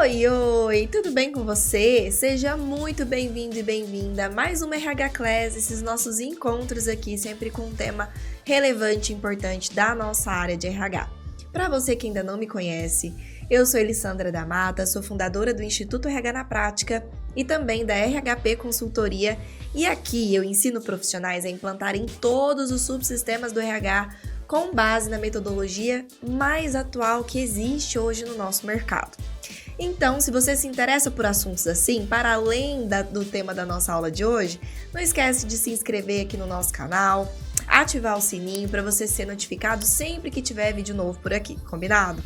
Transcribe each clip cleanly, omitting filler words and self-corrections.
Oi, oi, tudo bem com você? Seja muito bem-vindo e bem-vinda a mais uma RH Class, esses nossos encontros aqui, sempre com um tema relevante e importante da nossa área de RH. Para você que ainda não me conhece, eu sou Elissandra da Mata, sou fundadora do Instituto RH na Prática e também da RHP Consultoria, e aqui eu ensino profissionais a implantarem todos os subsistemas do RH com base na metodologia mais atual que existe hoje no nosso mercado. Então, se você se interessa por assuntos assim, para além do tema da nossa aula de hoje, não esquece de se inscrever aqui no nosso canal, ativar o sininho para você ser notificado sempre que tiver vídeo novo por aqui, combinado?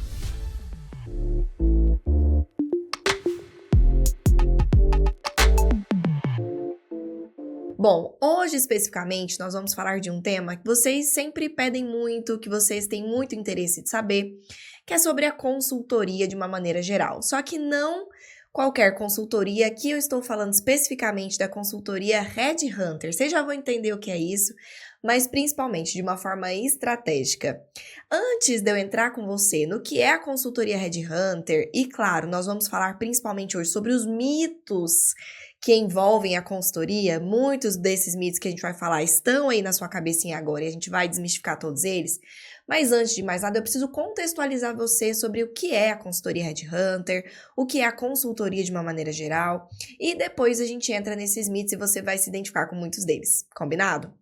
Bom, hoje especificamente nós vamos falar de um tema que vocês sempre pedem muito, que vocês têm muito interesse de saber, que é sobre a consultoria de uma maneira geral. Só que não qualquer consultoria, aqui eu estou falando especificamente da consultoria Red Hunter. Vocês já vão entender o que é isso, mas principalmente de uma forma estratégica. Antes de eu entrar com você no que é a consultoria Red Hunter, e claro, nós vamos falar principalmente hoje sobre os mitos que envolvem a consultoria, muitos desses mitos que a gente vai falar estão aí na sua cabecinha agora e a gente vai desmistificar todos eles. Mas antes de mais nada, eu preciso contextualizar você sobre o que é a consultoria Red Hunter, o que é a consultoria de uma maneira geral, e depois a gente entra nesses mitos e você vai se identificar com muitos deles, combinado?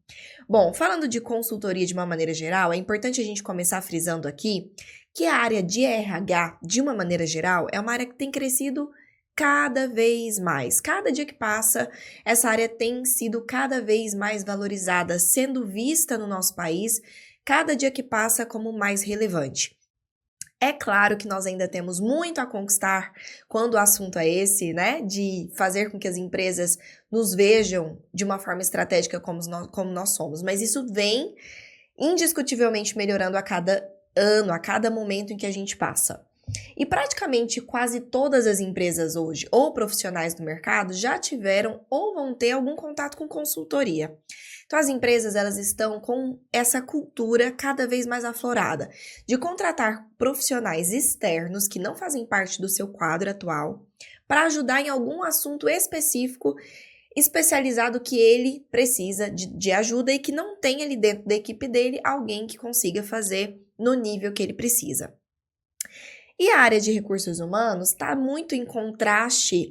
Bom, falando de consultoria de uma maneira geral, é importante a gente começar frisando aqui que a área de RH, de uma maneira geral, é uma área que tem crescido cada vez mais. Cada dia que passa, essa área tem sido cada vez mais valorizada, sendo vista no nosso país, cada dia que passa como mais relevante. É claro que nós ainda temos muito a conquistar quando o assunto é esse, né? De fazer com que as empresas nos vejam de uma forma estratégica como nós somos. Mas isso vem indiscutivelmente melhorando a cada ano, a cada momento em que a gente passa. E praticamente quase todas as empresas hoje, ou profissionais do mercado, já tiveram ou vão ter algum contato com consultoria. Então, as empresas, elas estão com essa cultura cada vez mais aflorada de contratar profissionais externos que não fazem parte do seu quadro atual para ajudar em algum assunto específico, especializado que ele precisa de ajuda e que não tem ali dentro da equipe dele alguém que consiga fazer no nível que ele precisa. E a área de recursos humanos está muito em contraste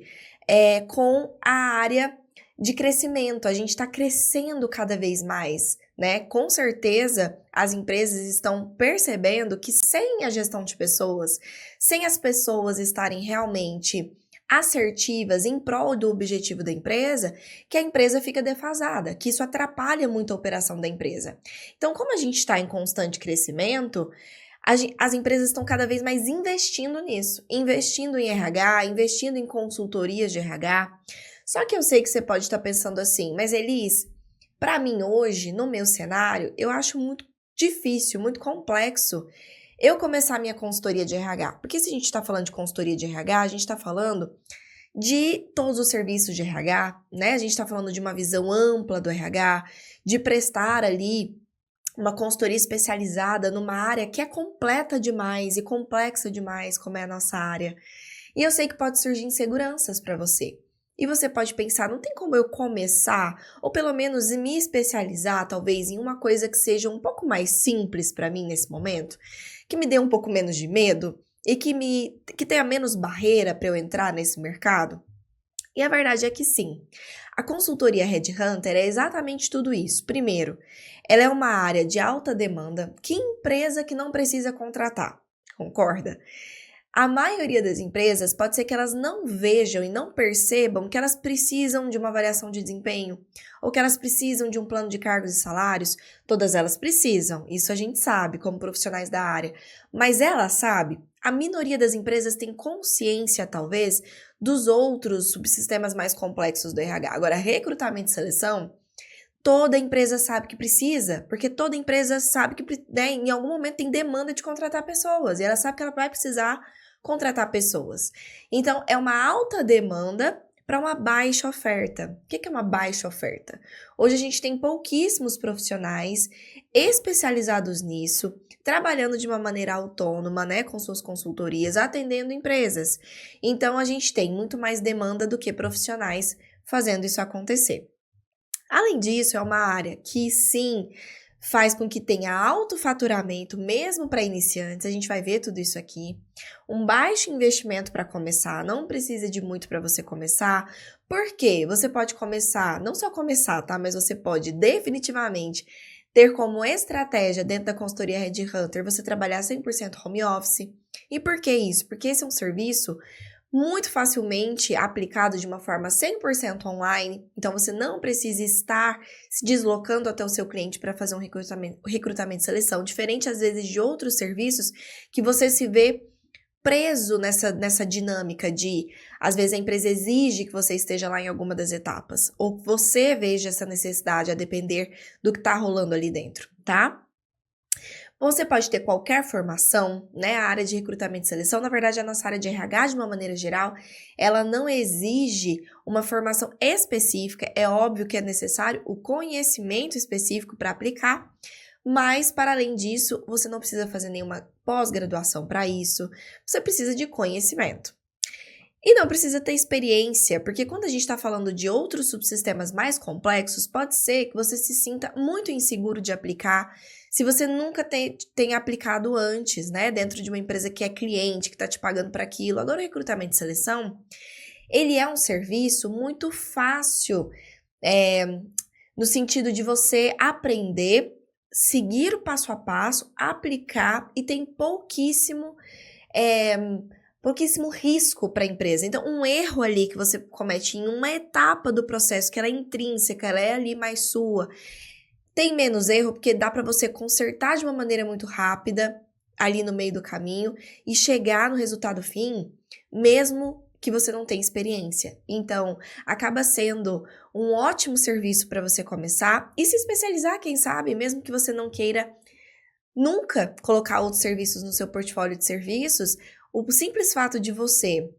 com a área de crescimento. A gente está crescendo cada vez mais, né? Com certeza, as empresas estão percebendo que sem a gestão de pessoas, sem as pessoas estarem realmente assertivas em prol do objetivo da empresa, que a empresa fica defasada, que isso atrapalha muito a operação da empresa. Então, como a gente está em constante crescimento, as empresas estão cada vez mais investindo nisso, investindo em RH, investindo em consultorias de RH. Só que eu sei que você pode estar pensando assim, mas Elis, para mim hoje, no meu cenário, eu acho muito difícil, muito complexo eu começar a minha consultoria de RH. Porque se a gente está falando de consultoria de RH, a gente está falando de todos os serviços de RH, né? A gente está falando de uma visão ampla do RH, de prestar ali uma consultoria especializada numa área que é completa demais e complexa demais, como é a nossa área. E eu sei que pode surgir inseguranças para você. E você pode pensar, não tem como eu começar, ou pelo menos me especializar, talvez, em uma coisa que seja um pouco mais simples para mim nesse momento, que me dê um pouco menos de medo e que tenha menos barreira para eu entrar nesse mercado? E a verdade é que sim. A consultoria Red Hunter é exatamente tudo isso. Primeiro, ela é uma área de alta demanda. Que empresa que não precisa contratar? Concorda? A maioria das empresas pode ser que elas não vejam e não percebam que elas precisam de uma avaliação de desempenho ou que elas precisam de um plano de cargos e salários. Todas elas precisam, isso a gente sabe como profissionais da área. Mas ela sabe, a minoria das empresas tem consciência, talvez, dos outros subsistemas mais complexos do RH. Agora, recrutamento e seleção, toda empresa sabe que precisa, porque toda empresa sabe que, né, em algum momento tem demanda de contratar pessoas, e ela sabe que ela vai precisar contratar pessoas. Então, é uma alta demanda para uma baixa oferta. O que é uma baixa oferta? Hoje a gente tem pouquíssimos profissionais especializados nisso, trabalhando de uma maneira autônoma, né, com suas consultorias, atendendo empresas. Então, a gente tem muito mais demanda do que profissionais fazendo isso acontecer. Além disso, é uma área que, sim, faz com que tenha alto faturamento, mesmo para iniciantes, a gente vai ver tudo isso aqui. Um baixo investimento para começar, não precisa de muito para você começar, porque você pode começar, não só começar, tá? Mas você pode definitivamente ter como estratégia dentro da consultoria Red Hunter você trabalhar 100% home office. E por que isso? Porque esse é um serviço muito facilmente aplicado de uma forma 100% online, então você não precisa estar se deslocando até o seu cliente para fazer um recrutamento e seleção, diferente às vezes de outros serviços que você se vê preso nessa dinâmica de, às vezes a empresa exige que você esteja lá em alguma das etapas, ou você veja essa necessidade a depender do que está rolando ali dentro, tá? Você pode ter qualquer formação, né? A área de recrutamento e seleção, na verdade, a nossa área de RH, de uma maneira geral, ela não exige uma formação específica. É óbvio que é necessário o conhecimento específico para aplicar, mas, para além disso, você não precisa fazer nenhuma pós-graduação para isso. Você precisa de conhecimento. E não precisa ter experiência, porque quando a gente está falando de outros subsistemas mais complexos, pode ser que você se sinta muito inseguro de aplicar se você nunca tenha aplicado antes, né? Dentro de uma empresa que é cliente, que está te pagando para aquilo. Agora, o recrutamento e seleção, ele é um serviço muito fácil, no sentido de você aprender, seguir o passo a passo, aplicar e tem pouquíssimo risco para a empresa. Então, um erro ali que você comete em uma etapa do processo, que ela é intrínseca, ela é ali mais sua, tem menos erro, porque dá para você consertar de uma maneira muito rápida, ali no meio do caminho, e chegar no resultado fim, mesmo que você não tenha experiência. Então, acaba sendo um ótimo serviço para você começar e se especializar, quem sabe, mesmo que você não queira nunca colocar outros serviços no seu portfólio de serviços. O simples fato de você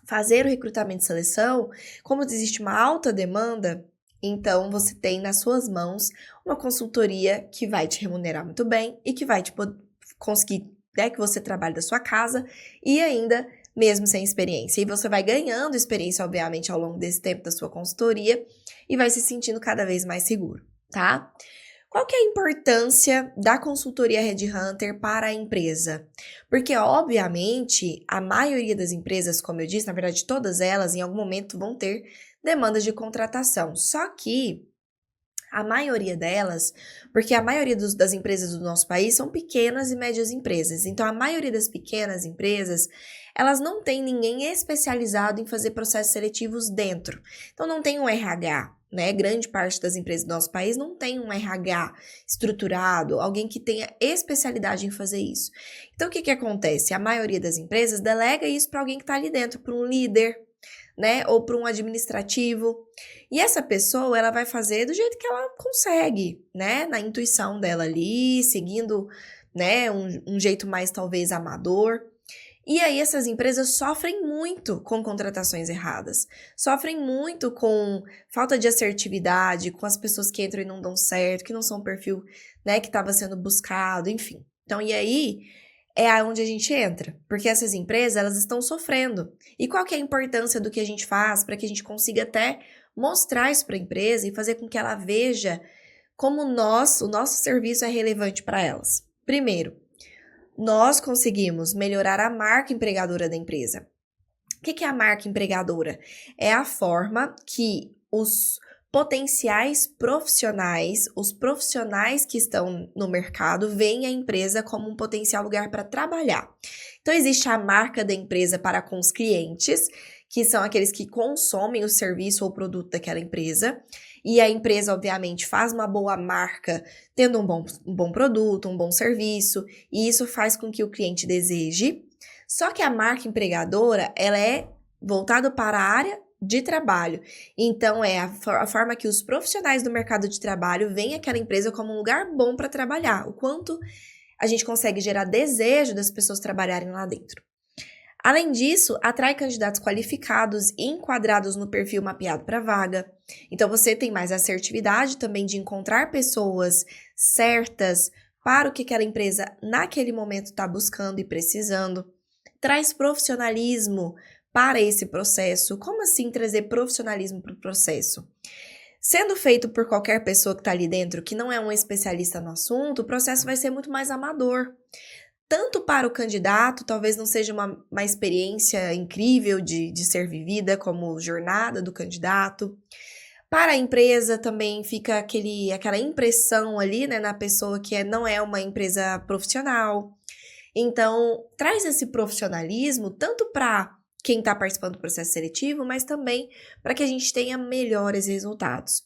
fazer o recrutamento e seleção, como existe uma alta demanda, então você tem nas suas mãos uma consultoria que vai te remunerar muito bem e que vai te conseguir, né, que você trabalhe da sua casa e ainda mesmo sem experiência. E você vai ganhando experiência, obviamente, ao longo desse tempo da sua consultoria e vai se sentindo cada vez mais seguro, tá? Qual que é a importância da consultoria Red Hunter para a empresa? Porque, obviamente, a maioria das empresas, como eu disse, na verdade todas elas, em algum momento vão ter demandas de contratação. Só que a maioria delas, porque a maioria das empresas do nosso país são pequenas e médias empresas. Então, a maioria das pequenas empresas, elas não têm ninguém especializado em fazer processos seletivos dentro. Então, não tem um RH, né? Grande parte das empresas do nosso país não tem um RH estruturado, alguém que tenha especialidade em fazer isso. Então, o que acontece? A maioria das empresas delega isso para alguém que está ali dentro, para um líder, né, ou para um administrativo, e essa pessoa, ela vai fazer do jeito que ela consegue, né, na intuição dela ali, seguindo, né, um jeito mais talvez amador, e aí essas empresas sofrem muito com contratações erradas, sofrem muito com falta de assertividade, com as pessoas que entram e não dão certo, que não são o perfil, né, que estava sendo buscado, enfim. Então, e aí é onde a gente entra, porque essas empresas, elas estão sofrendo. E qual que é a importância do que a gente faz para que a gente consiga até mostrar isso para a empresa e fazer com que ela veja como o nosso serviço é relevante para elas? Primeiro, nós conseguimos melhorar a marca empregadora da empresa. O que é a marca empregadora? É a forma que os potenciais profissionais, os profissionais que estão no mercado, veem a empresa como um potencial lugar para trabalhar. Então, existe a marca da empresa para com os clientes, que são aqueles que consomem o serviço ou produto daquela empresa, e a empresa, obviamente, faz uma boa marca, tendo um bom produto, um bom serviço, e isso faz com que o cliente deseje. Só que a marca empregadora, ela é voltada para a área de trabalho. Então, é a forma que os profissionais do mercado de trabalho veem aquela empresa como um lugar bom para trabalhar, o quanto a gente consegue gerar desejo das pessoas trabalharem lá dentro. Além disso, atrai candidatos qualificados e enquadrados no perfil mapeado para a vaga. Então, você tem mais assertividade também de encontrar pessoas certas para o que aquela empresa naquele momento está buscando e precisando. Traz profissionalismo para esse processo. Como assim trazer profissionalismo para o processo? Sendo feito por qualquer pessoa que está ali dentro, que não é um especialista no assunto, o processo vai ser muito mais amador. Tanto para o candidato, talvez não seja uma experiência incrível de ser vivida como jornada do candidato. Para a empresa também fica aquela impressão ali, né, na pessoa que não é uma empresa profissional. Então, traz esse profissionalismo tanto para quem está participando do processo seletivo, mas também para que a gente tenha melhores resultados.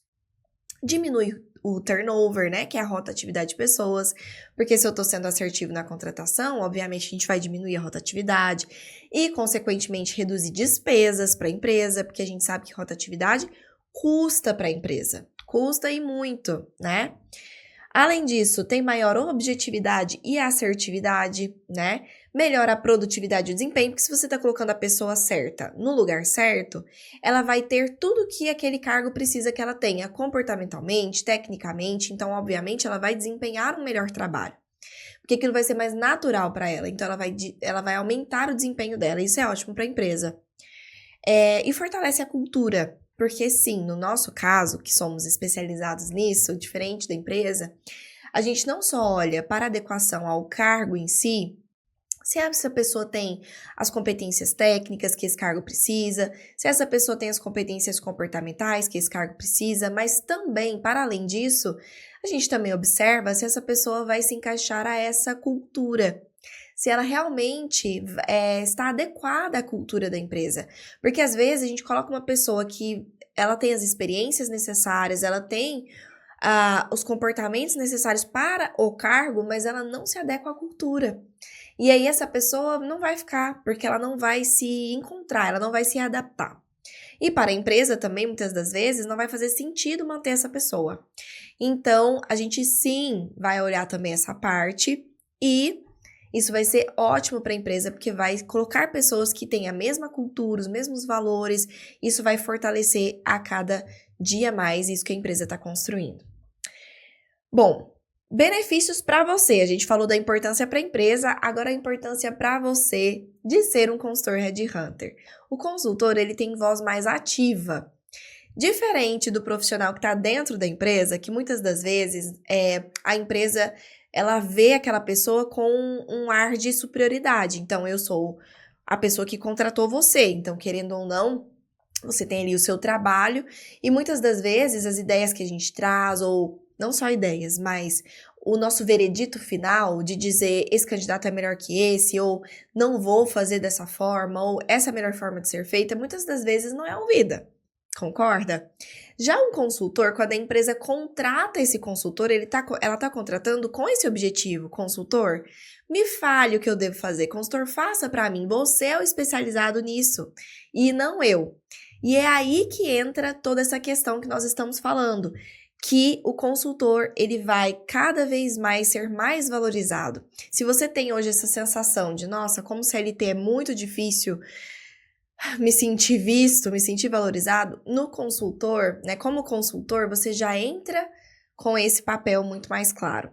Diminui o turnover, né, que é a rotatividade de pessoas, porque se eu estou sendo assertivo na contratação, obviamente a gente vai diminuir a rotatividade e, consequentemente, reduzir despesas para a empresa, porque a gente sabe que rotatividade custa para a empresa, custa e muito, né? Além disso, tem maior objetividade e assertividade, né? Melhora a produtividade e o desempenho, porque se você está colocando a pessoa certa no lugar certo, ela vai ter tudo que aquele cargo precisa que ela tenha, comportamentalmente, tecnicamente, então, obviamente, ela vai desempenhar um melhor trabalho. Porque aquilo vai ser mais natural para ela, então ela vai aumentar o desempenho dela, isso é ótimo para a empresa. E fortalece a cultura. Porque sim, no nosso caso, que somos especializados nisso, diferente da empresa, a gente não só olha para a adequação ao cargo em si, se essa pessoa tem as competências técnicas que esse cargo precisa, se essa pessoa tem as competências comportamentais que esse cargo precisa, mas também, para além disso, a gente também observa se essa pessoa vai se encaixar a essa cultura, se ela realmente está adequada à cultura da empresa. Porque às vezes a gente coloca uma pessoa que ela tem as experiências necessárias, ela tem os comportamentos necessários para o cargo, mas ela não se adequa à cultura. E aí essa pessoa não vai ficar, porque ela não vai se encontrar, ela não vai se adaptar. E para a empresa também, muitas das vezes, não vai fazer sentido manter essa pessoa. Então, a gente sim vai olhar também essa parte e isso vai ser ótimo para a empresa, porque vai colocar pessoas que têm a mesma cultura, os mesmos valores, isso vai fortalecer a cada dia mais isso que a empresa está construindo. Bom, benefícios para você. A gente falou da importância para a empresa, agora a importância para você de ser um consultor headhunter. O consultor, ele tem voz mais ativa. Diferente do profissional que está dentro da empresa, que muitas das vezes a empresa ela vê aquela pessoa com um ar de superioridade. Então, eu sou a pessoa que contratou você. Então, querendo ou não, você tem ali o seu trabalho e muitas das vezes as ideias que a gente traz, ou não só ideias, mas o nosso veredito final de dizer esse candidato é melhor que esse, ou não vou fazer dessa forma, ou essa é a melhor forma de ser feita, muitas das vezes não é ouvida. Concorda? Já um consultor, quando a empresa contrata esse consultor, ela está contratando com esse objetivo. Consultor, me fale o que eu devo fazer. Consultor, faça para mim. Você é o especializado nisso e não eu. E é aí que entra toda essa questão que nós estamos falando, que o consultor, ele vai cada vez mais ser mais valorizado. Se você tem hoje essa sensação de, nossa, como CLT é muito difícil me sentir visto, me sentir valorizado, no consultor, né? Como consultor, você já entra com esse papel muito mais claro.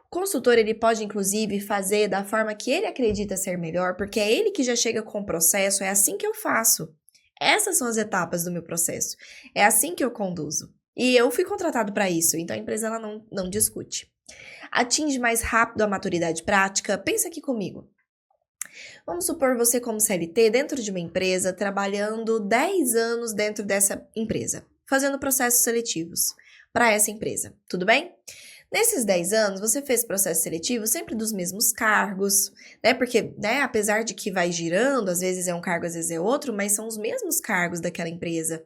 O consultor, ele pode, inclusive, fazer da forma que ele acredita ser melhor, porque é ele que já chega com o processo, é assim que eu faço. Essas são as etapas do meu processo. É assim que eu conduzo. E eu fui contratado para isso, então a empresa ela não discute. Atinge mais rápido a maturidade prática. Pensa aqui comigo. Vamos supor você como CLT dentro de uma empresa, trabalhando 10 anos dentro dessa empresa, fazendo processos seletivos para essa empresa, tudo bem? Nesses 10 anos, você fez processo seletivo sempre dos mesmos cargos, né? Porque, né, apesar de que vai girando, às vezes é um cargo, às vezes é outro, mas são os mesmos cargos daquela empresa.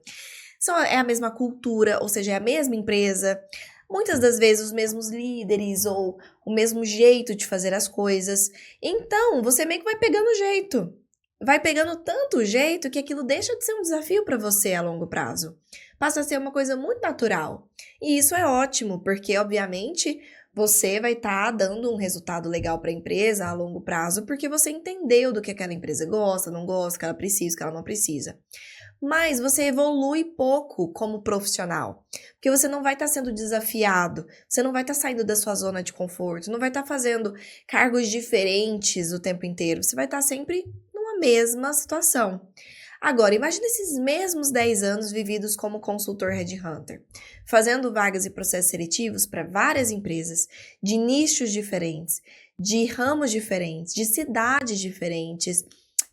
É a mesma cultura, ou seja, é a mesma empresa. Muitas das vezes os mesmos líderes ou o mesmo jeito de fazer as coisas. Então, você meio que vai pegando o jeito. Vai pegando tanto o jeito que aquilo deixa de ser um desafio para você a longo prazo. Passa a ser uma coisa muito natural. E isso é ótimo, porque, obviamente, você vai estar dando um resultado legal para a empresa a longo prazo, porque você entendeu do que aquela empresa gosta, não gosta, que ela precisa, que ela não precisa. mas você evolui pouco como profissional, porque você não vai estar sendo desafiado, você não vai estar saindo da sua zona de conforto, não vai estar fazendo cargos diferentes o tempo inteiro, você vai estar sempre numa mesma situação. Agora, imagine esses mesmos 10 anos vividos como consultor headhunter, fazendo vagas e processos seletivos para várias empresas, de nichos diferentes, de ramos diferentes, de cidades diferentes,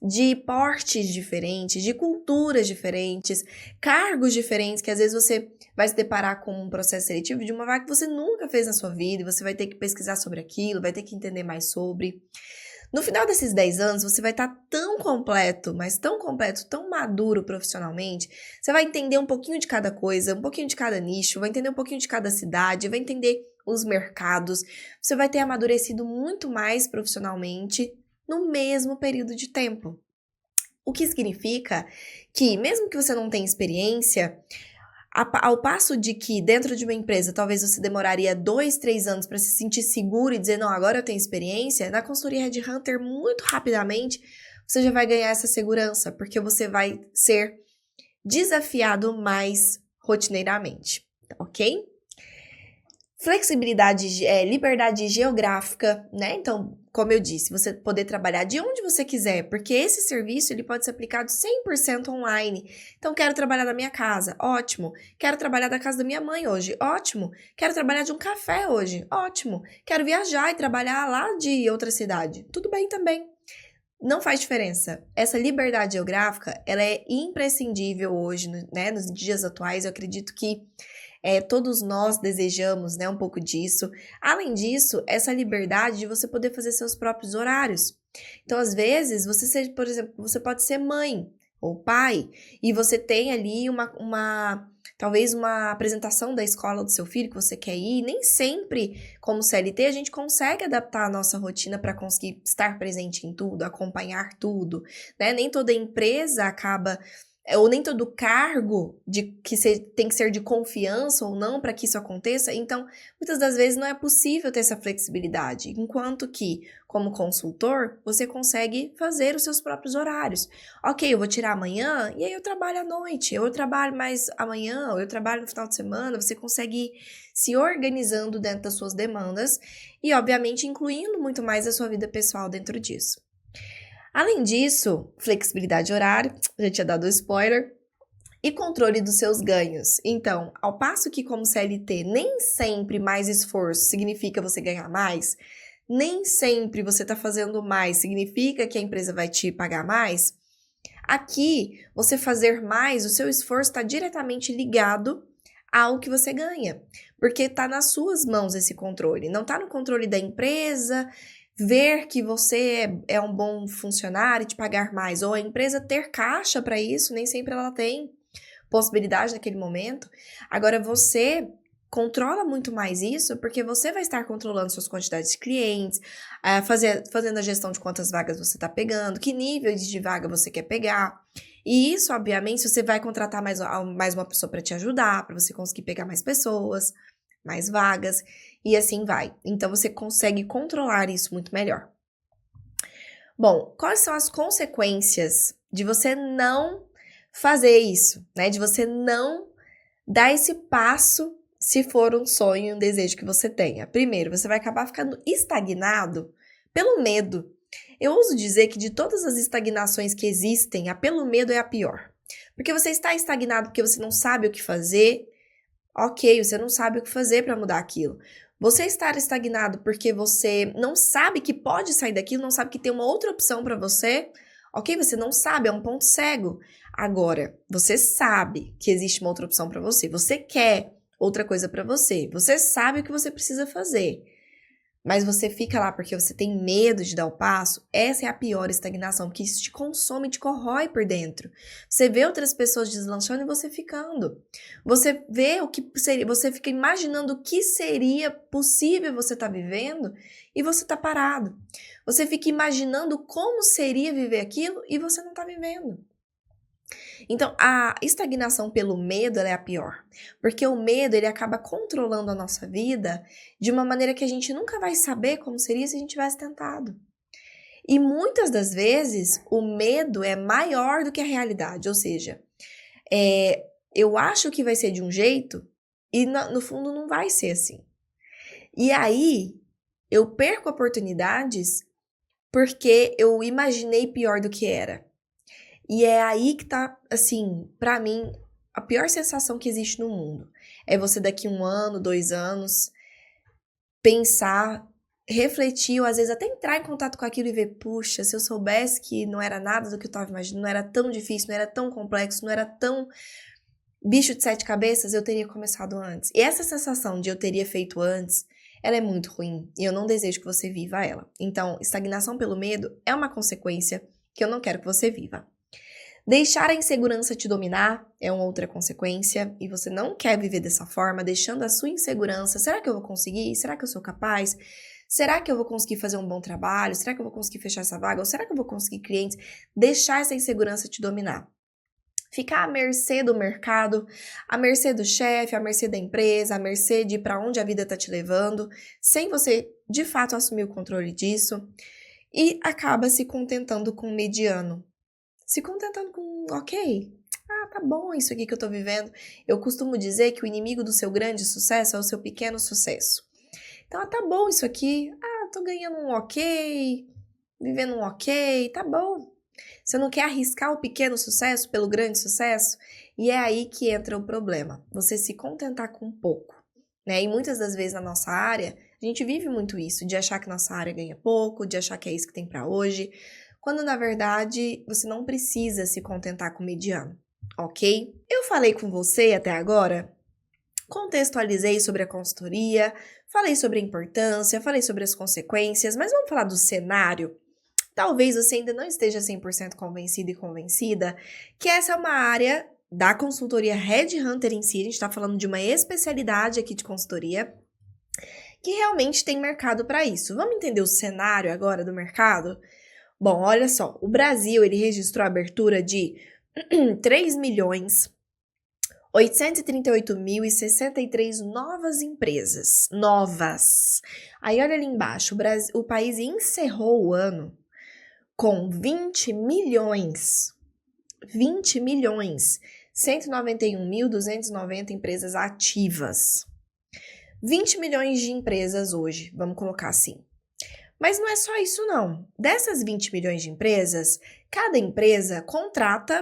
de portes diferentes, de culturas diferentes, cargos diferentes, que às vezes você vai se deparar com um processo seletivo de uma vaga que você nunca fez na sua vida, e você vai ter que pesquisar sobre aquilo, vai ter que entender mais sobre. No final desses 10 anos, você vai estar tão completo, mas tão completo, tão maduro profissionalmente, você vai entender um pouquinho de cada coisa, um pouquinho de cada nicho, vai entender um pouquinho de cada cidade, vai entender os mercados, você vai ter amadurecido muito mais profissionalmente no mesmo período de tempo. O que significa que, mesmo que você não tenha experiência, ao passo de que dentro de uma empresa talvez você demoraria 2, 3 anos para se sentir seguro e dizer, não, agora eu tenho experiência, na consultoria Headhunter, muito rapidamente, você já vai ganhar essa segurança, porque você vai ser desafiado mais rotineiramente, ok? Flexibilidade, liberdade geográfica, né? Então, como eu disse, você poder trabalhar de onde você quiser, porque esse serviço ele pode ser aplicado 100% online. Então, quero trabalhar da minha casa, ótimo. Quero trabalhar da casa da minha mãe hoje, ótimo. Quero trabalhar de um café hoje, ótimo. Quero viajar e trabalhar lá de outra cidade, tudo bem também. Não faz diferença. Essa liberdade geográfica, ela é imprescindível hoje, né? Nos dias atuais, eu acredito que todos nós desejamos, né, um pouco disso. Além disso, essa liberdade de você poder fazer seus próprios horários. Então, às vezes, por exemplo, você pode ser mãe ou pai e você tem ali talvez uma apresentação da escola do seu filho que você quer ir. Nem sempre, como CLT, a gente consegue adaptar a nossa rotina para conseguir estar presente em tudo, acompanhar tudo, né? Nem toda empresa acaba ou nem todo cargo tem que ser de confiança ou não para que isso aconteça, então muitas das vezes não é possível ter essa flexibilidade, enquanto que, como consultor, você consegue fazer os seus próprios horários. Ok, eu vou tirar amanhã e aí eu trabalho à noite, ou eu trabalho mais amanhã, ou eu trabalho no final de semana, você consegue ir se organizando dentro das suas demandas e, obviamente, incluindo muito mais a sua vida pessoal dentro disso. Além disso, flexibilidade de horário, já tinha dado spoiler, e controle dos seus ganhos. Então, ao passo que como CLT nem sempre mais esforço significa você ganhar mais, nem sempre você está fazendo mais significa que a empresa vai te pagar mais, aqui, você fazer mais, o seu esforço está diretamente ligado ao que você ganha, porque está nas suas mãos esse controle, não está no controle da empresa, ver que você é um bom funcionário e te pagar mais, ou a empresa ter caixa para isso, nem sempre ela tem possibilidade naquele momento. Agora, você controla muito mais isso, porque você vai estar controlando suas quantidades de clientes, fazendo a gestão de quantas vagas você está pegando, que nível de vaga você quer pegar. E isso, obviamente, você vai contratar mais uma pessoa para te ajudar, para você conseguir pegar mais pessoas, mais vagas, e assim vai. Então, você consegue controlar isso muito melhor. Bom, quais são as consequências de você não fazer isso, né? De você não dar esse passo se for um sonho, um desejo que você tenha. Primeiro, você vai acabar ficando estagnado pelo medo. Eu ouso dizer que de todas as estagnações que existem, a pelo medo é a pior. Porque você está estagnado porque você não sabe o que fazer. Ok, você não sabe o que fazer para mudar aquilo. Você estar estagnado porque você não sabe que pode sair daquilo, não sabe que tem uma outra opção para você. Ok, você não sabe, é um ponto cego. Agora, você sabe que existe uma outra opção para você. Você quer outra coisa para você. Você sabe o que você precisa fazer. Mas você fica lá porque você tem medo de dar o passo, essa é a pior estagnação, porque isso te consome, te corrói por dentro. Você vê outras pessoas deslanchando e você ficando. Você vê o que seria, você fica imaginando o que seria possível você estar vivendo e você está parado. Você fica imaginando como seria viver aquilo e você não está vivendo. Então, a estagnação pelo medo ela é a pior, porque o medo ele acaba controlando a nossa vida de uma maneira que a gente nunca vai saber como seria se a gente tivesse tentado. E muitas das vezes, o medo é maior do que a realidade, ou seja, Eu acho que vai ser de um jeito e no fundo não vai ser assim. E aí eu perco oportunidades porque eu imaginei pior do que era. E é aí que tá, assim, pra mim, a pior sensação que existe no mundo. É você daqui 1 ano, 2 anos, pensar, refletir, ou às vezes até entrar em contato com aquilo e ver, puxa, se eu soubesse que não era nada do que eu tava imaginando, não era tão difícil, não era tão complexo, não era tão bicho de 7 cabeças, eu teria começado antes. E essa sensação de eu teria feito antes, ela é muito ruim e eu não desejo que você viva ela. Então, estagnação pelo medo é uma consequência que eu não quero que você viva. Deixar a insegurança te dominar é uma outra consequência e você não quer viver dessa forma, deixando a sua insegurança. Será que eu vou conseguir? Será que eu sou capaz? Será que eu vou conseguir fazer um bom trabalho? Será que eu vou conseguir fechar essa vaga? Ou será que eu vou conseguir clientes? Deixar essa insegurança te dominar. Ficar à mercê do mercado, à mercê do chefe, à mercê da empresa, à mercê de para onde a vida tá te levando, sem você de fato assumir o controle disso, e acaba se contentando com o mediano. Se contentando com, ok, tá bom isso aqui que eu tô vivendo. Eu costumo dizer que o inimigo do seu grande sucesso é o seu pequeno sucesso. Então, tá bom isso aqui, tô ganhando um ok, vivendo um ok, tá bom. Você não quer arriscar o pequeno sucesso pelo grande sucesso? E é aí que entra o problema, você se contentar com pouco, né? E muitas das vezes na nossa área, a gente vive muito isso, de achar que nossa área ganha pouco, de achar que é isso que tem pra hoje, quando na verdade você não precisa se contentar com o mediano, ok? Eu falei com você até agora, contextualizei sobre a consultoria, falei sobre a importância, falei sobre as consequências, mas vamos falar do cenário? Talvez você ainda não esteja 100% convencido e convencida que essa é uma área da consultoria Headhunter em si, a gente está falando de uma especialidade aqui de consultoria, que realmente tem mercado para isso. Vamos entender o cenário agora do mercado? Bom, olha só, o Brasil ele registrou a abertura de 3.838.063 novas empresas. Novas. Aí olha ali embaixo, o país encerrou o ano com 191.290 empresas ativas. 20 milhões de empresas hoje, vamos colocar assim. Mas não é só isso não. Dessas 20 milhões de empresas, cada empresa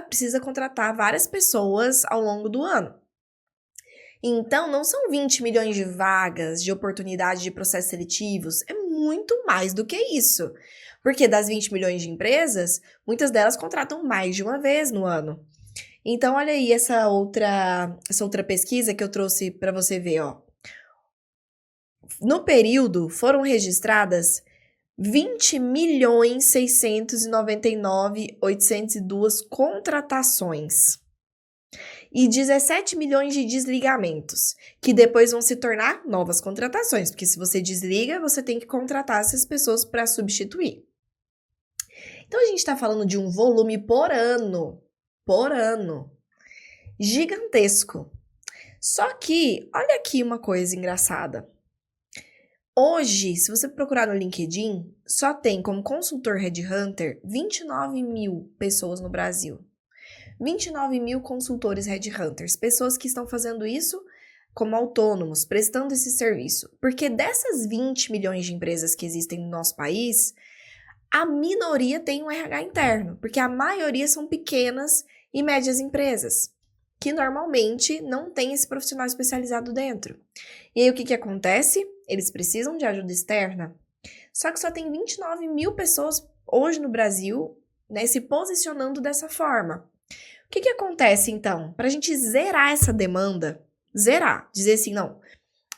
precisa contratar várias pessoas ao longo do ano. Então, não são 20 milhões de vagas, de oportunidades de processos seletivos, é muito mais do que isso. Porque das 20 milhões de empresas, muitas delas contratam mais de uma vez no ano. Então, olha aí essa outra pesquisa que eu trouxe para você ver, ó. No período, foram registradas 20.699.802 contratações e 17 milhões de desligamentos, que depois vão se tornar novas contratações, porque se você desliga, você tem que contratar essas pessoas para substituir. Então, a gente está falando de um volume por ano, gigantesco. Só que, olha aqui uma coisa engraçada. Hoje, se você procurar no LinkedIn, só tem como consultor Headhunter 29 mil pessoas no Brasil. 29 mil consultores Headhunters, pessoas que estão fazendo isso como autônomos, prestando esse serviço. Porque dessas 20 milhões de empresas que existem no nosso país, a minoria tem um RH interno, porque a maioria são pequenas e médias empresas, que normalmente não tem esse profissional especializado dentro. E aí o que acontece? Eles precisam de ajuda externa. Só que só tem 29 mil pessoas hoje no Brasil, né, se posicionando dessa forma. O que acontece então? Para a gente zerar essa demanda, dizer assim, não,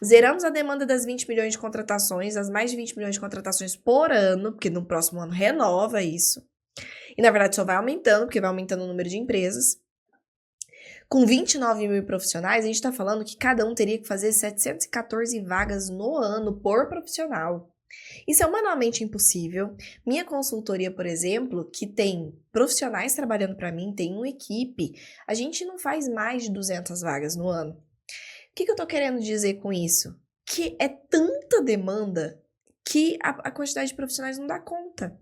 zeramos a demanda das 20 milhões de contratações, as mais de 20 milhões de contratações por ano, porque no próximo ano renova isso. E na verdade só vai aumentando, porque vai aumentando o número de empresas. Com 29 mil profissionais, a gente está falando que cada um teria que fazer 714 vagas no ano por profissional. Isso é humanamente impossível. Minha consultoria, por exemplo, que tem profissionais trabalhando para mim, tem uma equipe, a gente não faz mais de 200 vagas no ano. O que eu tô querendo dizer com isso? Que é tanta demanda que a quantidade de profissionais não dá conta.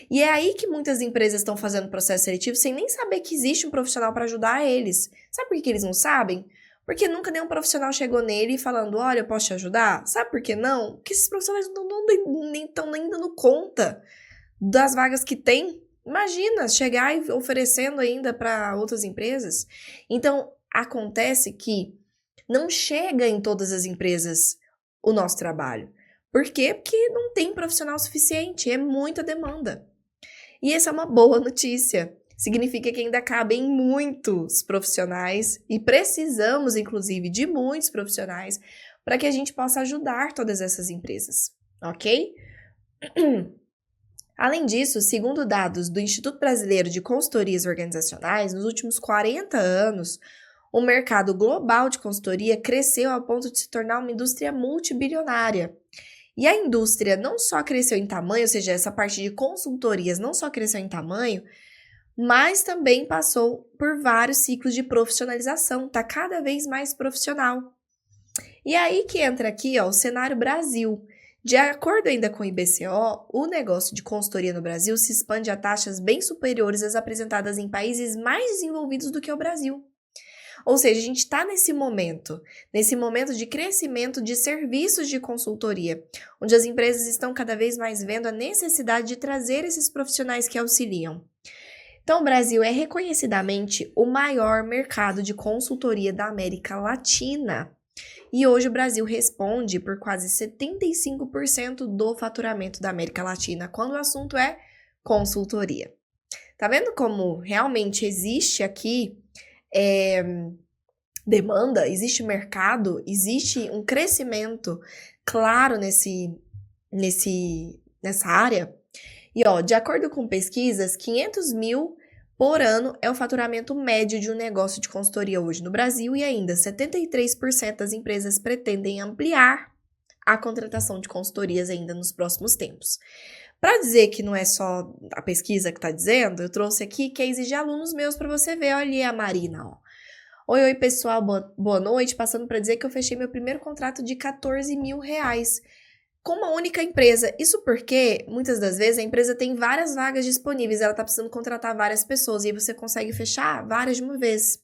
E é aí que muitas empresas estão fazendo processo seletivo sem nem saber que existe um profissional para ajudar eles. Sabe por que eles não sabem? Porque nunca nenhum profissional chegou nele falando, olha, eu posso te ajudar? Sabe por que não? Porque esses profissionais nem estão nem dando conta das vagas que tem. Imagina, chegar e oferecendo ainda para outras empresas. Então, acontece que não chega em todas as empresas o nosso trabalho. Por quê? Porque não tem profissional suficiente, é muita demanda. E essa é uma boa notícia. Significa que ainda cabem muitos profissionais e precisamos, inclusive, de muitos profissionais para que a gente possa ajudar todas essas empresas, ok? Além disso, segundo dados do Instituto Brasileiro de Consultorias Organizacionais, nos últimos 40 anos, o mercado global de consultoria cresceu ao ponto de se tornar uma indústria multibilionária. E a indústria não só cresceu em tamanho, ou seja, essa parte de consultorias não só cresceu em tamanho, mas também passou por vários ciclos de profissionalização, está cada vez mais profissional. E aí que entra aqui, ó, o cenário Brasil. De acordo ainda com o IBCO, o negócio de consultoria no Brasil se expande a taxas bem superiores às apresentadas em países mais desenvolvidos do que o Brasil. Ou seja, a gente está nesse momento de crescimento de serviços de consultoria, onde as empresas estão cada vez mais vendo a necessidade de trazer esses profissionais que auxiliam. Então, o Brasil é reconhecidamente o maior mercado de consultoria da América Latina. E hoje o Brasil responde por quase 75% do faturamento da América Latina, quando o assunto é consultoria. Tá vendo como realmente existe aqui demanda, existe mercado, existe um crescimento claro nessa área? E ó, de acordo com pesquisas, 500 mil por ano é o faturamento médio de um negócio de consultoria hoje no Brasil e ainda 73% das empresas pretendem ampliar a contratação de consultorias ainda nos próximos tempos. Para dizer que não é só a pesquisa que está dizendo, eu trouxe aqui cases de alunos meus para você ver. Olha aí a Marina, ó. Oi, pessoal, boa noite. Passando para dizer que eu fechei meu primeiro contrato de R$14 mil com uma única empresa. Isso porque, muitas das vezes, a empresa tem várias vagas disponíveis, ela está precisando contratar várias pessoas, e aí você consegue fechar várias de uma vez.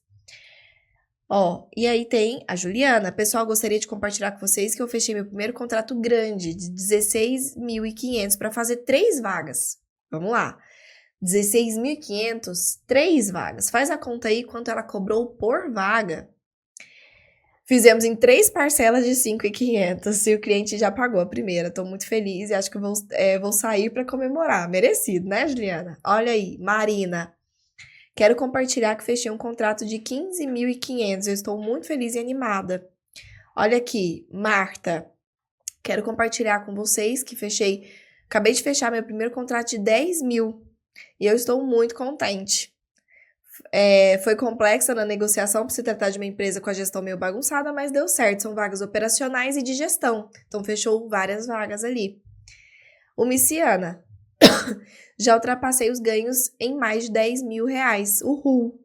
Ó, e aí tem a Juliana. Pessoal, gostaria de compartilhar com vocês que eu fechei meu primeiro contrato grande, de 16.500 para fazer 3 vagas. Vamos lá. 16.500, 3 vagas. Faz a conta aí quanto ela cobrou por vaga. Fizemos em 3 parcelas de 5.500 e o cliente já pagou a primeira. Tô muito feliz e acho que vou sair para comemorar. Merecido, né, Juliana? Olha aí, Marina. Quero compartilhar que fechei um contrato de 15.500. Eu estou muito feliz e animada. Olha aqui, Marta. Quero compartilhar com vocês que acabei de fechar meu primeiro contrato de 10 mil. E eu estou muito contente. Foi complexa na negociação por se tratar de uma empresa com a gestão meio bagunçada, mas deu certo. São vagas operacionais e de gestão. Então, fechou várias vagas ali. O Miciana. Já ultrapassei os ganhos em mais de 10 mil reais. Uhul!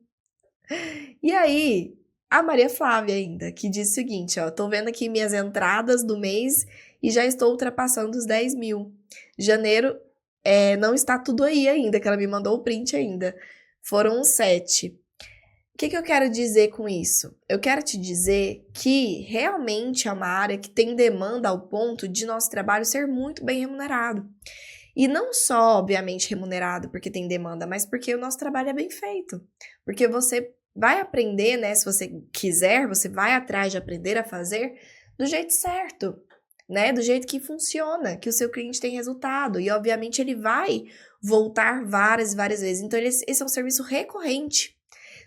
E aí, a Maria Flávia ainda, que diz o seguinte, ó. Tô vendo aqui minhas entradas do mês e já estou ultrapassando os 10 mil. Janeiro não está tudo aí ainda, que ela me mandou o print ainda. Foram 7. O que eu quero dizer com isso? Eu quero te dizer que realmente é uma área que tem demanda ao ponto de nosso trabalho ser muito bem remunerado. E não só, obviamente, remunerado porque tem demanda, mas porque o nosso trabalho é bem feito. Porque você vai aprender, né? Se você quiser, você vai atrás de aprender a fazer do jeito certo, né? Do jeito que funciona, que o seu cliente tem resultado. E, obviamente, ele vai voltar várias e várias vezes. Então, esse é um serviço recorrente.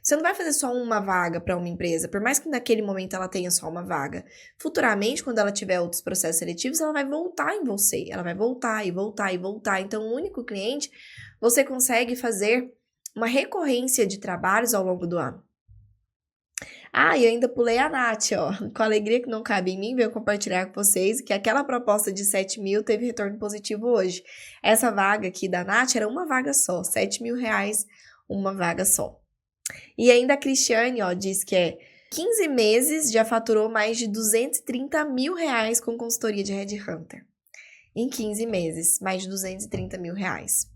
Você não vai fazer só uma vaga para uma empresa, por mais que naquele momento ela tenha só uma vaga. Futuramente, quando ela tiver outros processos seletivos, ela vai voltar em você. Ela vai voltar e voltar e voltar. Então, o único cliente, você consegue fazer uma recorrência de trabalhos ao longo do ano. Ah, e eu ainda pulei a Nath, ó. Com a alegria que não cabe em mim, veio compartilhar com vocês que aquela proposta de 7 mil teve retorno positivo hoje. Essa vaga aqui da Nath era uma vaga só, 7 mil reais, uma vaga só. E ainda a Cristiane, ó, diz que 15 meses já faturou mais de 230 mil reais com consultoria de Headhunter. Em 15 meses, mais de 230 mil reais.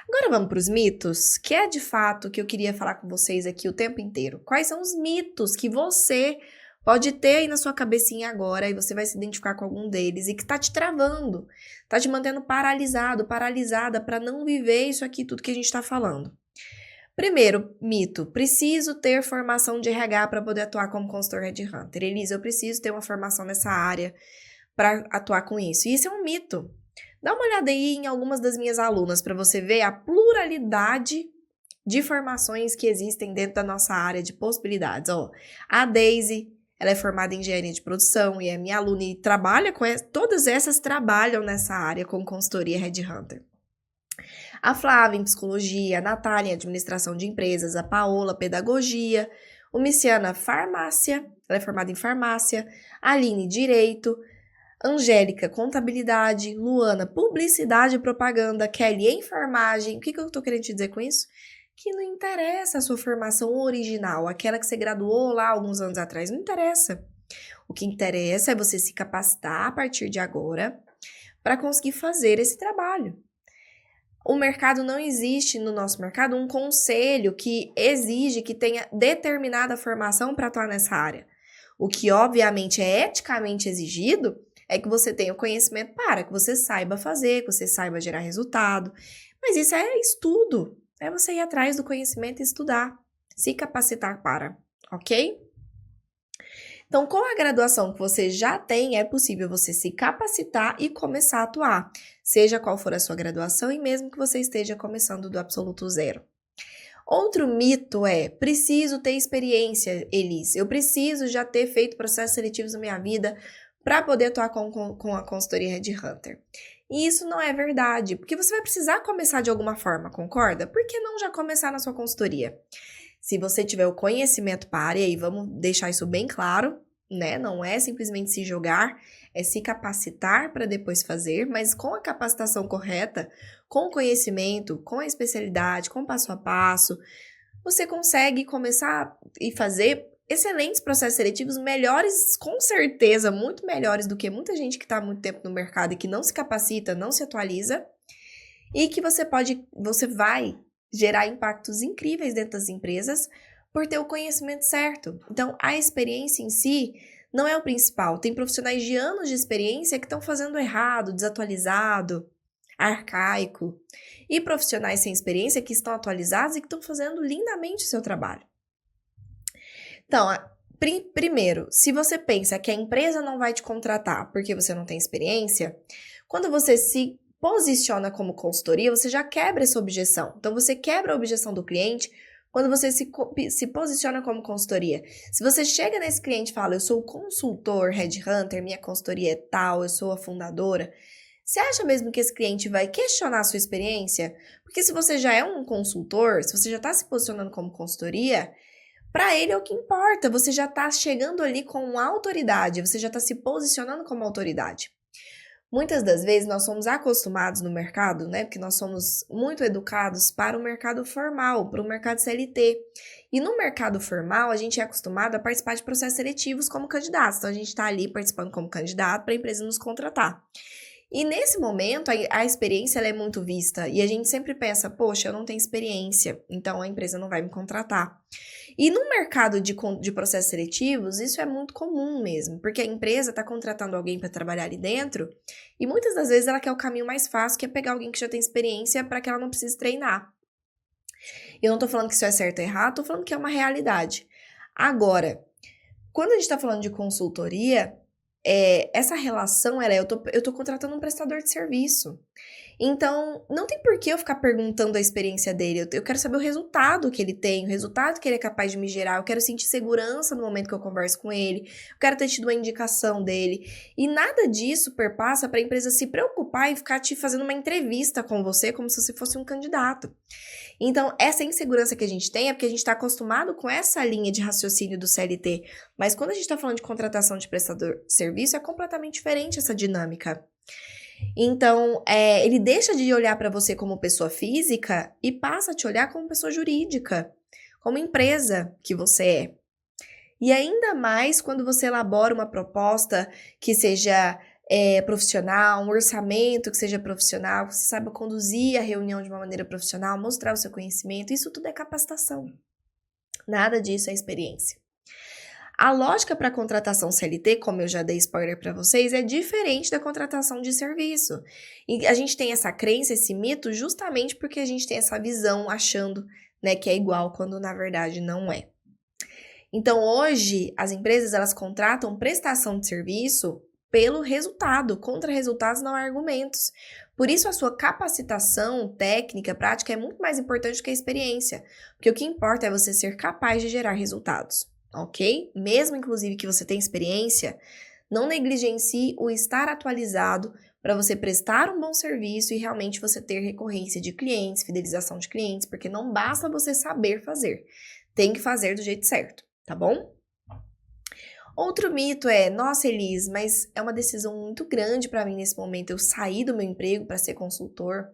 Agora vamos para os mitos, que é de fato que eu queria falar com vocês aqui o tempo inteiro. Quais são os mitos que você pode ter aí na sua cabecinha agora e você vai se identificar com algum deles e que tá te travando, tá te mantendo paralisado, paralisada para não viver isso aqui, tudo que a gente tá falando. Primeiro mito, preciso ter formação de RH para poder atuar como consultor headhunter. Elisa, eu preciso ter uma formação nessa área para atuar com isso. E isso é um mito. Dá uma olhada aí em algumas das minhas alunas para você ver a pluralidade de formações que existem dentro da nossa área de possibilidades. Ó, a Daisy, ela é formada em engenharia de produção e é minha aluna e trabalha com todas essas trabalham nessa área com consultoria headhunter. A Flávia em psicologia, a Natália em administração de empresas, a Paola pedagogia, o Miciana farmácia, ela é formada em farmácia, a Aline direito, Angélica contabilidade, Luana publicidade e propaganda, Kelly enfermagem. O que eu tô querendo te dizer com isso? Que não interessa a sua formação original, aquela que você graduou lá alguns anos atrás, não interessa. O que interessa é você se capacitar a partir de agora para conseguir fazer esse trabalho. O mercado não existe no nosso mercado um conselho que exige que tenha determinada formação para atuar nessa área. O que obviamente é eticamente exigido é que você tenha o conhecimento para que você saiba fazer, que você saiba gerar resultado. Mas isso é estudo, é você ir atrás do conhecimento e estudar, se capacitar para, ok? Então, com a graduação que você já tem, é possível você se capacitar e começar a atuar, seja qual for a sua graduação e mesmo que você esteja começando do absoluto zero. Outro mito é, preciso ter experiência, Elis, eu preciso já ter feito processos seletivos na minha vida para poder atuar com a consultoria headhunter. E isso não é verdade, porque você vai precisar começar de alguma forma, concorda? Por que não já começar na sua consultoria? Se você tiver o conhecimento para a área, e vamos deixar isso bem claro, né? Não é simplesmente se jogar, é se capacitar para depois fazer, mas com a capacitação correta, com o conhecimento, com a especialidade, com passo a passo, você consegue começar e fazer excelentes processos seletivos, melhores, com certeza, muito melhores do que muita gente que está há muito tempo no mercado e que não se capacita, não se atualiza, e que você vai gerar impactos incríveis dentro das empresas por ter o conhecimento certo. Então, a experiência em si não é o principal. Tem profissionais de anos de experiência que estão fazendo errado, desatualizado, arcaico. E profissionais sem experiência que estão atualizados e que estão fazendo lindamente o seu trabalho. Então, primeiro, se você pensa que a empresa não vai te contratar porque você não tem experiência, quando você se posiciona como consultoria, você já quebra essa objeção. Então, você quebra a objeção do cliente quando você se posiciona como consultoria. Se você chega nesse cliente e fala, eu sou o consultor headhunter, minha consultoria é tal, eu sou a fundadora, você acha mesmo que esse cliente vai questionar a sua experiência? Porque se você já é um consultor, se você já está se posicionando como consultoria, para ele é o que importa, você já está chegando ali com autoridade, você já está se posicionando como autoridade. Muitas das vezes nós somos acostumados no mercado, né? Porque nós somos muito educados para o mercado formal, para o mercado CLT. E no mercado formal, a gente é acostumado a participar de processos seletivos como candidatos. Então, a gente está ali participando como candidato para a empresa nos contratar. E nesse momento, a experiência ela é muito vista. E a gente sempre pensa, poxa, eu não tenho experiência, então a empresa não vai me contratar. E no mercado de processos seletivos, isso é muito comum mesmo, porque a empresa está contratando alguém para trabalhar ali dentro e muitas das vezes ela quer o caminho mais fácil, que é pegar alguém que já tem experiência para que ela não precise treinar. Eu não estou falando que isso é certo ou errado, estou falando que é uma realidade. Agora, quando a gente está falando de consultoria, essa relação, eu tô contratando um prestador de serviço. Então, não tem por que eu ficar perguntando a experiência dele. Eu quero saber o resultado que ele tem, o resultado que ele é capaz de me gerar. Eu quero sentir segurança no momento que eu converso com ele. Eu quero ter tido uma indicação dele. E nada disso perpassa para a empresa se preocupar e ficar te fazendo uma entrevista com você como se você fosse um candidato. Então, essa insegurança que a gente tem é porque a gente está acostumado com essa linha de raciocínio do CLT. Mas quando a gente está falando de contratação de prestador de serviço, é completamente diferente essa dinâmica. Então, ele deixa de olhar para você como pessoa física e passa a te olhar como pessoa jurídica, como empresa que você é. E ainda mais quando você elabora uma proposta que seja profissional, um orçamento que seja profissional, que você saiba conduzir a reunião de uma maneira profissional, mostrar o seu conhecimento, isso tudo é capacitação. Nada disso é experiência. A lógica para a contratação CLT, como eu já dei spoiler para vocês, é diferente da contratação de serviço. E a gente tem essa crença, esse mito, justamente porque a gente tem essa visão achando, né, que é igual, quando na verdade não é. Então, hoje, as empresas, elas contratam prestação de serviço pelo resultado. Contra resultados não há argumentos. Por isso, a sua capacitação técnica, prática, é muito mais importante que a experiência. Porque o que importa é você ser capaz de gerar resultados, ok? Mesmo, inclusive, que você tenha experiência, não negligencie o estar atualizado para você prestar um bom serviço e realmente você ter recorrência de clientes, fidelização de clientes, porque não basta você saber fazer. Tem que fazer do jeito certo, tá bom? Outro mito é, nossa, Elis, mas é uma decisão muito grande para mim nesse momento, eu sair do meu emprego para ser consultor,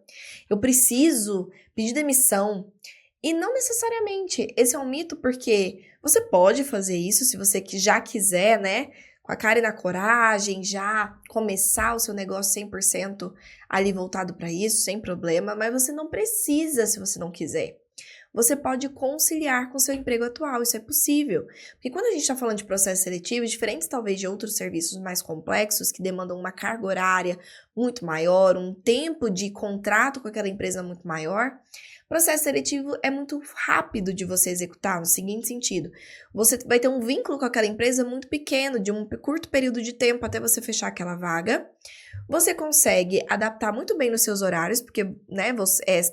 eu preciso pedir demissão. E não necessariamente, esse é um mito porque você pode fazer isso se você já quiser, né? Com a cara e na coragem, já começar o seu negócio 100% ali voltado para isso, sem problema, mas você não precisa se você não quiser. Você pode conciliar com o seu emprego atual, isso é possível. Porque quando a gente está falando de processo seletivo, diferentes talvez de outros serviços mais complexos, que demandam uma carga horária muito maior, um tempo de contrato com aquela empresa muito maior, processo seletivo é muito rápido de você executar, no seguinte sentido: você vai ter um vínculo com aquela empresa muito pequeno, de um curto período de tempo até você fechar aquela vaga. Você consegue adaptar muito bem nos seus horários, porque, né,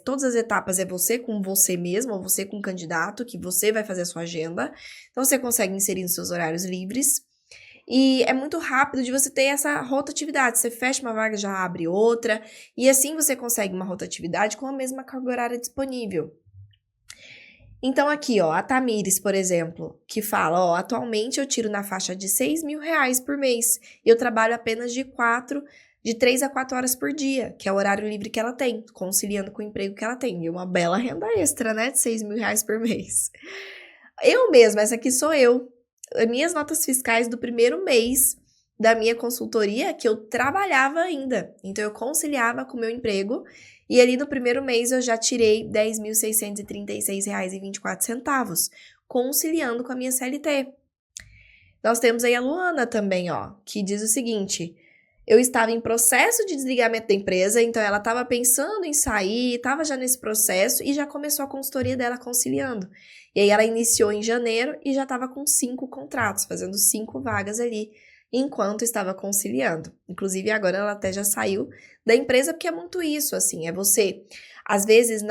todas as etapas é você com você mesmo, ou você com o candidato, que você vai fazer a sua agenda. Então, você consegue inserir nos seus horários livres. E é muito rápido de você ter essa rotatividade. Você fecha uma vaga, já abre outra. E assim você consegue uma rotatividade com a mesma carga horária disponível. Então, aqui, ó, a Tamires, por exemplo, que fala, ó, atualmente eu tiro na faixa de R$6.000 por mês. E eu trabalho apenas de 3 a 4 horas por dia, que é o horário livre que ela tem, conciliando com o emprego que ela tem. E uma bela renda extra, né, de R$6.000 por mês. Eu mesma, essa aqui sou eu. Minhas notas fiscais do primeiro mês da minha consultoria, que eu trabalhava ainda. Então, eu conciliava com o meu emprego. E ali no primeiro mês, eu já tirei R$10.636,24, conciliando com a minha CLT. Nós temos aí a Luana também, ó, que diz o seguinte: eu estava em processo de desligamento da empresa, então ela estava pensando em sair, estava já nesse processo e já começou a consultoria dela conciliando. E aí ela iniciou em janeiro e já estava com 5 contratos, fazendo 5 vagas ali, enquanto estava conciliando. Inclusive agora ela até já saiu da empresa, porque é muito isso, assim, é você, às vezes,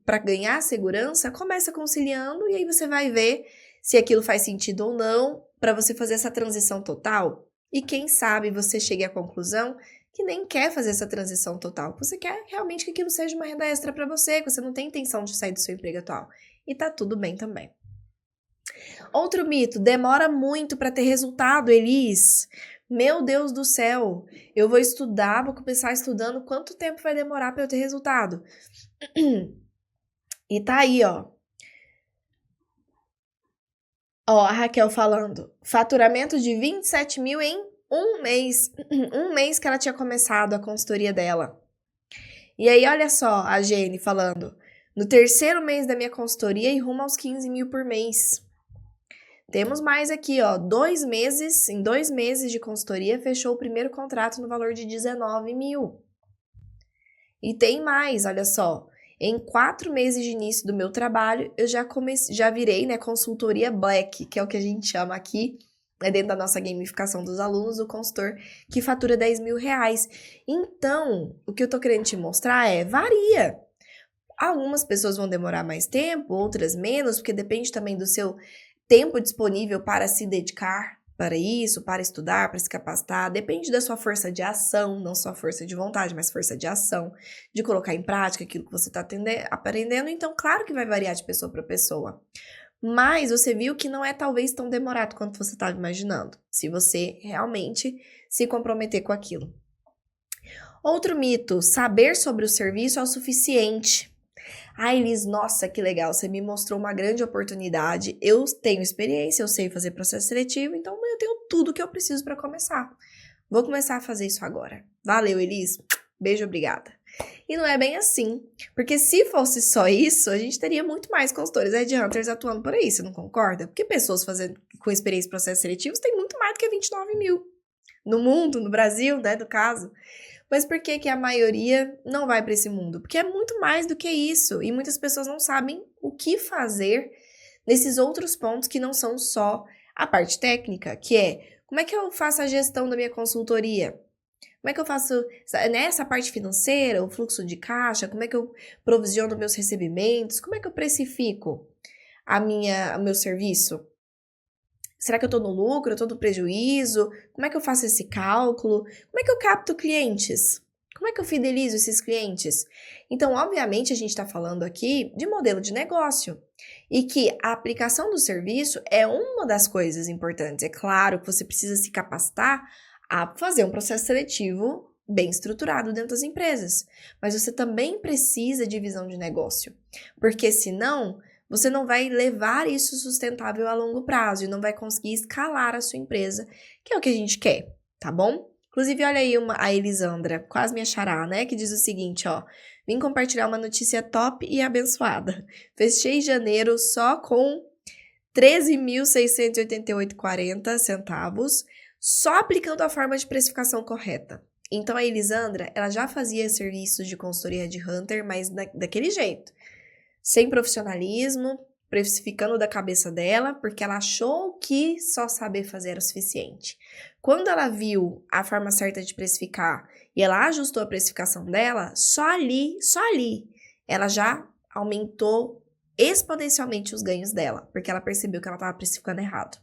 para ganhar segurança, começa conciliando e aí você vai ver se aquilo faz sentido ou não, para você fazer essa transição total. E quem sabe você chegue à conclusão que nem quer fazer essa transição total. Você quer realmente que aquilo seja uma renda extra para você, que você não tem intenção de sair do seu emprego atual. E tá tudo bem também. Outro mito: demora muito para ter resultado, Elis. Meu Deus do céu, eu vou estudar, vou começar estudando, quanto tempo vai demorar para eu ter resultado? E tá aí, ó. Ó, a Raquel falando, faturamento de 27 mil em um mês. Um mês que ela tinha começado a consultoria dela. E aí, olha só, a Jenny falando, no terceiro mês da minha consultoria e rumo aos 15 mil por mês. Temos mais aqui, ó, em 2 meses de consultoria, fechou o primeiro contrato no valor de 19 mil. E tem mais, olha só. Em 4 meses de início do meu trabalho, eu já virei, né, consultoria Black, que é o que a gente chama aqui, né, dentro da nossa gamificação dos alunos, o consultor que fatura R$10.000. Então, o que eu tô querendo te mostrar varia. Algumas pessoas vão demorar mais tempo, outras menos, porque depende também do seu tempo disponível para se dedicar para isso, para estudar, para se capacitar, depende da sua força de ação, não só força de vontade, mas força de ação, de colocar em prática aquilo que você está aprendendo. Então, claro que vai variar de pessoa para pessoa. Mas você viu que não é talvez tão demorado quanto você estava imaginando, se você realmente se comprometer com aquilo. Outro mito: saber sobre o serviço é o suficiente. Ai, Liz, nossa, que legal, você me mostrou uma grande oportunidade, eu tenho experiência, eu sei fazer processo seletivo, então eu tenho tudo que eu preciso para começar. Vou começar a fazer isso agora. Valeu, Elis. Beijo, obrigada. E não é bem assim, porque se fosse só isso, a gente teria muito mais consultores headhunters atuando por aí, você não concorda? Porque pessoas fazendo com experiência em processos seletivos tem muito mais do que 29 mil no mundo, no Brasil, né, no caso. Mas por que que a maioria não vai para esse mundo? Porque é muito mais do que isso, e muitas pessoas não sabem o que fazer nesses outros pontos que não são só a parte técnica, que é como é que eu faço a gestão da minha consultoria? Como é que eu faço nessa parte financeira, o fluxo de caixa? Como é que eu provisiono meus recebimentos? Como é que eu precifico o meu serviço? Será que eu tô no lucro? Eu tô no prejuízo? Como é que eu faço esse cálculo? Como é que eu capto clientes? Como é que eu fidelizo esses clientes? Então, obviamente, a gente está falando aqui de modelo de negócio e que a aplicação do serviço é uma das coisas importantes. É claro que você precisa se capacitar a fazer um processo seletivo bem estruturado dentro das empresas, mas você também precisa de visão de negócio, porque senão você não vai levar isso sustentável a longo prazo e não vai conseguir escalar a sua empresa, que é o que a gente quer, tá bom? Inclusive, olha aí a Elisandra, quase minha xará, né? Que diz o seguinte, ó. Vim compartilhar uma notícia top e abençoada. Fechei janeiro só com 13.688,40 centavos, só aplicando a forma de precificação correta. Então, a Elisandra, ela já fazia serviços de consultoria de Hunter, mas daquele jeito. Sem profissionalismo, precificando da cabeça dela, porque ela achou que só saber fazer era o suficiente. Quando ela viu a forma certa de precificar e ela ajustou a precificação dela, só ali, ela já aumentou exponencialmente os ganhos dela, porque ela percebeu que ela estava precificando errado.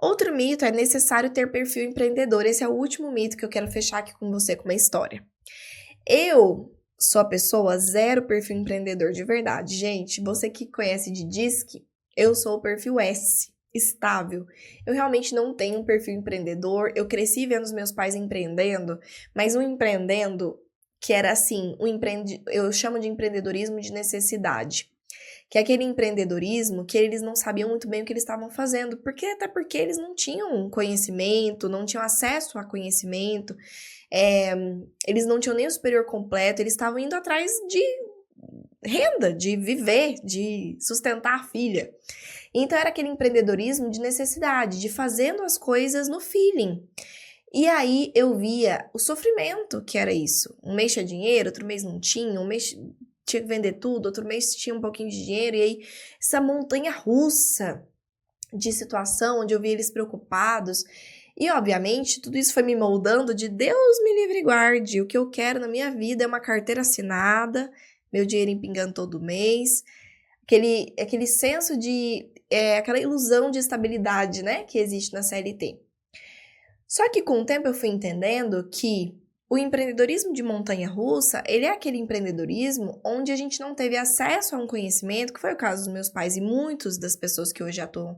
Outro mito é necessário ter perfil empreendedor. Esse é o último mito que eu quero fechar aqui com você com uma história. Eu sou a pessoa zero perfil empreendedor de verdade. Gente, você que conhece de DISC, eu sou o perfil S, estável. Eu realmente não tenho um perfil empreendedor. Eu cresci vendo os meus pais empreendendo, mas um empreendendo que era assim, eu chamo de empreendedorismo de necessidade. Que é aquele empreendedorismo que eles não sabiam muito bem o que eles estavam fazendo, até porque eles não tinham conhecimento, não tinham acesso a conhecimento, eles não tinham nem o superior completo, eles estavam indo atrás de renda, de viver, de sustentar a filha. Então era aquele empreendedorismo de necessidade, de fazendo as coisas no feeling. E aí eu via o sofrimento que era isso. Um mês tinha dinheiro, outro mês não tinha, um mês tinha que vender tudo, outro mês tinha um pouquinho de dinheiro, e aí essa montanha russa de situação, onde eu via eles preocupados, e obviamente tudo isso foi me moldando de Deus me livre e guarde, o que eu quero na minha vida é uma carteira assinada, meu dinheiro pingando todo mês, aquele senso de, aquela ilusão de estabilidade, né, que existe na CLT. Só que com o tempo eu fui entendendo que o empreendedorismo de montanha-russa, ele é aquele empreendedorismo onde a gente não teve acesso a um conhecimento, que foi o caso dos meus pais e muitas das pessoas que hoje atuam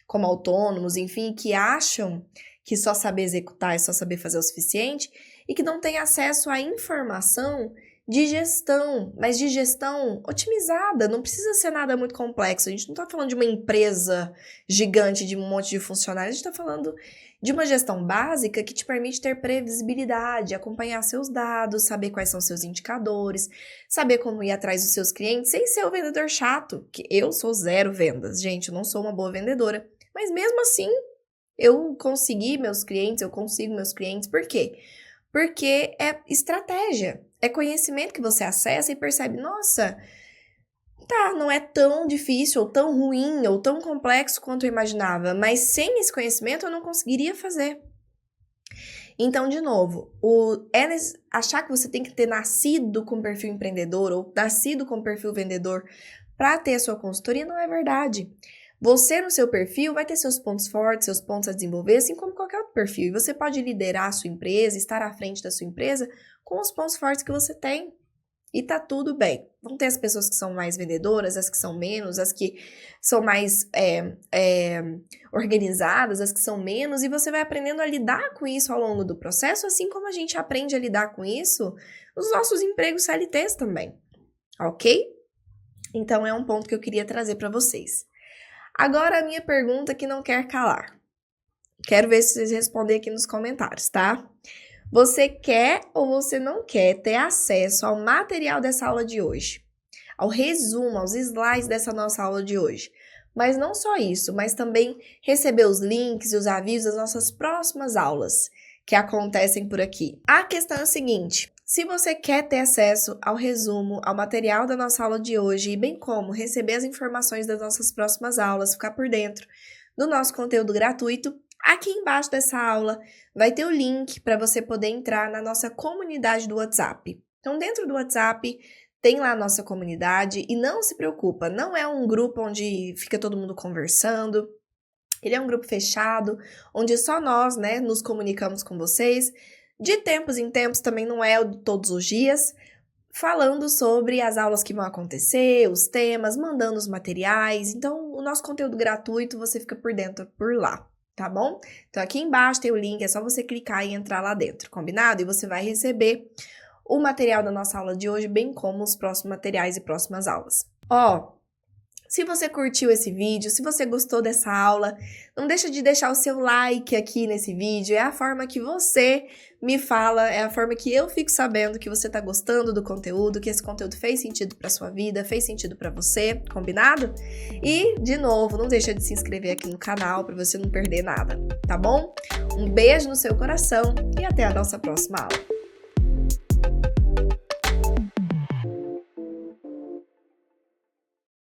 como autônomos, enfim, que acham que só saber executar é só saber fazer o suficiente e que não tem acesso à informação de gestão, mas de gestão otimizada, não precisa ser nada muito complexo. A gente não está falando de uma empresa gigante de um monte de funcionários, a gente está falando de uma gestão básica que te permite ter previsibilidade, acompanhar seus dados, saber quais são seus indicadores, saber como ir atrás dos seus clientes sem ser o vendedor chato, que eu sou zero vendas, gente, eu não sou uma boa vendedora, mas mesmo assim eu consigo meus clientes, por quê? Porque é estratégia, é conhecimento que você acessa e percebe, nossa, tá, não é tão difícil, ou tão ruim, ou tão complexo quanto eu imaginava, mas sem esse conhecimento eu não conseguiria fazer. Então, de novo, achar que você tem que ter nascido com perfil empreendedor ou nascido com perfil vendedor para ter a sua consultoria não é verdade. Você, no seu perfil, vai ter seus pontos fortes, seus pontos a desenvolver, assim como qualquer outro perfil. E você pode liderar a sua empresa, estar à frente da sua empresa com os pontos fortes que você tem. E tá tudo bem. Vão ter as pessoas que são mais vendedoras, as que são menos, as que são mais organizadas, as que são menos, e você vai aprendendo a lidar com isso ao longo do processo, assim como a gente aprende a lidar com isso nos nossos empregos CLTs também, ok? Então é um ponto que eu queria trazer para vocês. Agora a minha pergunta que não quer calar. Quero ver se vocês respondem aqui nos comentários, tá? Você quer ou você não quer ter acesso ao material dessa aula de hoje? Ao resumo, aos slides dessa nossa aula de hoje? Mas não só isso, mas também receber os links e os avisos das nossas próximas aulas que acontecem por aqui. A questão é o seguinte: se você quer ter acesso ao resumo, ao material da nossa aula de hoje, e bem como receber as informações das nossas próximas aulas, ficar por dentro do nosso conteúdo gratuito, aqui embaixo dessa aula vai ter o link para você poder entrar na nossa comunidade do WhatsApp. Então, dentro do WhatsApp, tem lá a nossa comunidade e não se preocupa, não é um grupo onde fica todo mundo conversando. Ele é um grupo fechado, onde só nós, né, nos comunicamos com vocês. De tempos em tempos, também não é todos os dias, falando sobre as aulas que vão acontecer, os temas, mandando os materiais. Então, o nosso conteúdo gratuito, você fica por dentro por lá, tá bom? Então, aqui embaixo tem o link, é só você clicar e entrar lá dentro, combinado? E você vai receber o material da nossa aula de hoje, bem como os próximos materiais e próximas aulas. Se você curtiu esse vídeo, se você gostou dessa aula, não deixa de deixar o seu like aqui nesse vídeo. É a forma que você me fala, é a forma que eu fico sabendo que você tá gostando do conteúdo, que esse conteúdo fez sentido pra sua vida, fez sentido pra você, combinado? E, de novo, não deixa de se inscrever aqui no canal pra você não perder nada, tá bom? Um beijo no seu coração e até a nossa próxima aula.